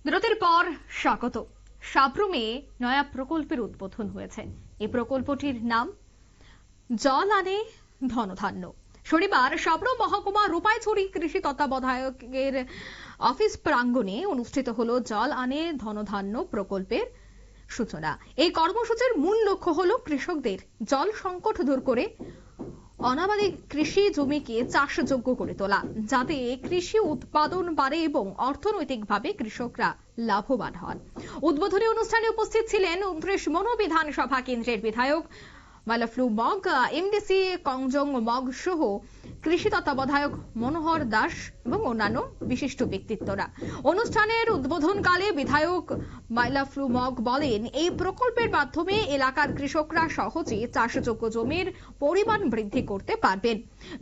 বিরতির পর স্বাগত। সাবরুমে নয়া প্রকল্পের উদ্বোধন হয়েছে। এই প্রকল্পটির নাম জল আনে ধনধান্য। শনিবার সাবরুম মহকুমা রূপাইছড়ি কৃষি তত্ত্বাবধায়কের অফিস প্রাঙ্গণে অনুষ্ঠিত হলো জল আনে ধনধান্য প্রকল্পের সূচনা। এই কর্মসূচির মূল লক্ষ্য হলো কৃষকদের জল সংকট দূর করে অনাবাদি কৃষি জমিকে চাষযোগ্য করে তোলা, যাতে কৃষি উৎপাদন বাড়ে এবং অর্থনৈতিকভাবে কৃষকরা লাভবান হন। উদ্বোধনী অনুষ্ঠানে উপস্থিত ছিলেন 29 মনো বিধানসভা কেন্দ্রের বিধায়ক মালাফলু মগ, এমডিসি কংজং মগ সহ কৃষি তত্ত্বাবধায়ক মনোহর দাস এবং অন্যান্য বিশিষ্ট ব্যক্তিত্বরা। অনুষ্ঠানের উদ্বোধনকালে বিধায়ক মালাফলু মগ বলেন, এই প্রকল্পের মাধ্যমে এলাকার কৃষকরা সহজে চাষযোগ্য জমির পরিমাণ বৃদ্ধি করতে পারবেন।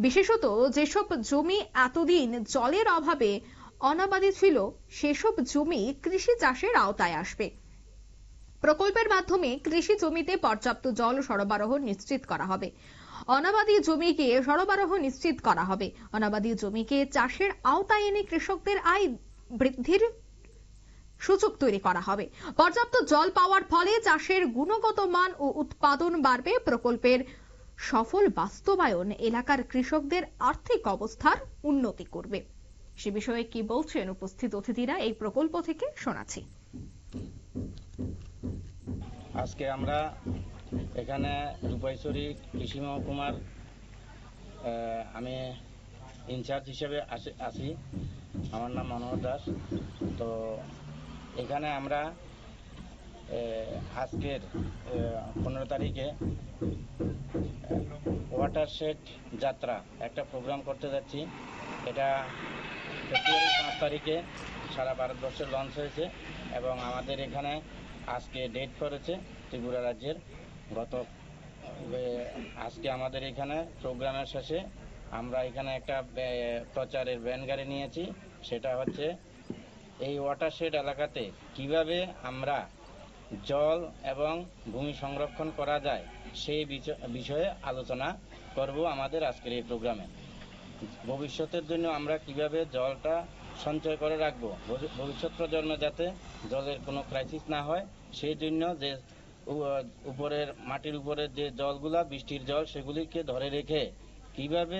বিশেষত যেসব জমি এতদিন জলের অভাবে অনাবাদি ছিল, সেসব জমি কৃষি চাষের আওতায় আসবে। প্রকল্পের মাধ্যমে কৃষি জমিতে পর্যাপ্ত জল সরবরাহ নিশ্চিত করা হবে। অনাবাদি জমিকে সরবরাহ নিশ্চিত করা হবে। অনাবাদি জমিকে চাষের আওতায় এনে কৃষকদের আয় বৃদ্ধির সুযোগ তৈরি করা হবে। পর্যাপ্ত জল পাওয়ার ফলে চাষের গুণগত মান ও উৎপাদন বাড়বে। প্রকল্পের সফল বাস্তবায়ন এলাকার কৃষকদের আর্থিক অবস্থার উন্নতি করবে। সে বিষয়ে কি বলছেন উপস্থিত অতিথিরা, এই প্রকল্প থেকে শোনাচ্ছি। আজকে আমরা এখানে রূপাইছড়ি কৃষি মহকুমার আমি ইনচার্জ হিসেবে আছি। আমার নাম মনোহর দাস। তো এখানে আমরা আজকের 15 তারিখে ওয়াটারশেড যাত্রা একটা প্রোগ্রাম করতে যাচ্ছি। এটা ফেব্রুয়ারি 5 তারিখে সারা ভারতবর্ষে লঞ্চ হয়েছে এবং আমাদের এখানে আজকে ডেট করেছে ত্রিপুরা রাজ্যের। আজকে আমাদের এখানে প্রোগ্রামের শেষে আমরা এখানে একটা প্রচারের ভ্যান গাড়ি নিয়েছি। সেটা হচ্ছে এই ওয়াটারশেড এলাকাতে কিভাবে আমরা জল এবং ভূমি সংরক্ষণ করা যায় সেই বিষয়ে আলোচনা করব আমাদের আজকের এই প্রোগ্রামে। ভবিষ্যতের জন্য আমরা কিভাবে জলটা সঞ্চয় করে রাখবো, ভবিষ্যৎ প্রজন্ম যাতে জলের কোনো ক্রাইসিস না হয়, সেই জন্য যে উপরের মাটির উপরের যে জলগুলা বৃষ্টির জল সেগুলিকে ধরে রেখে কিভাবে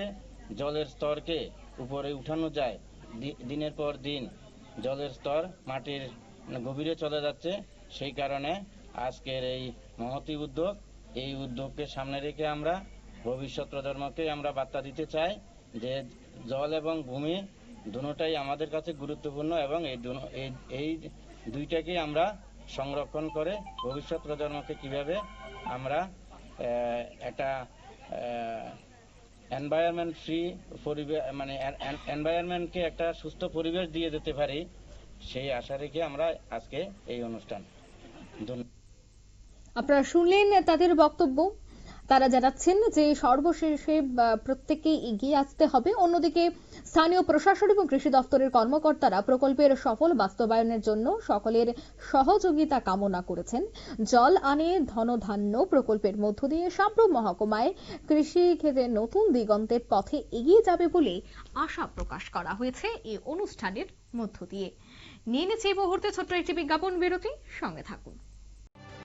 জলের স্তরকে উপরে উঠানো যায়। দিনের পর দিন জলের স্তর মাটির গভীরে চলে যাচ্ছে। সেই কারণে আজকের এই মহতী উদ্যোগ, এই উদ্যোগকে সামনে রেখে আমরা ভবিষ্যৎ প্রজন্মকে আমরা বার্তা দিতে চাই যে জল এবং ভূমি দুটোটাই আমাদের কাছে গুরুত্বপূর্ণ এবং এই দুইটাকে আমরা সংরক্ষণ করে ভবিষ্যৎ প্রজন্মকে কিভাবে আমরা একটা এনভায়রনমেন্ট ফ্রি পরিবেশ, মানে এনভায়রনমেন্টকে একটা সুস্থ পরিবেশ দিয়ে যেতে পারি, সেই আশা রেখে আমরা আজকে এই অনুষ্ঠান। আপনারা শুনলেন তাদের বক্তব্য। তারা জানাচ্ছেন যে সর্বশেষে প্রত্যেককেই এগিয়ে আসতে হবে। অন্যদিকে স্থানীয় প্রশাসন এবং কৃষি দপ্তরের কর্মকর্তারা প্রকল্পের সফল বাস্তবায়নের জন্য সকলের সহযোগিতা কামনা করেছেন। জল আনে ধনধান্য প্রকল্পের মধ্য দিয়ে সাবরুম মহকুমায় কৃষি ক্ষেত্রে নতুন দিগন্তের পথে এগিয়ে যাবে বলে আশা প্রকাশ করা হয়েছে এই অনুষ্ঠানের মধ্য দিয়ে। নিয়ে নিচ্ছে এই মুহূর্তে ছোট্ট একটি বিজ্ঞাপন বিরতি, সঙ্গে থাকুন।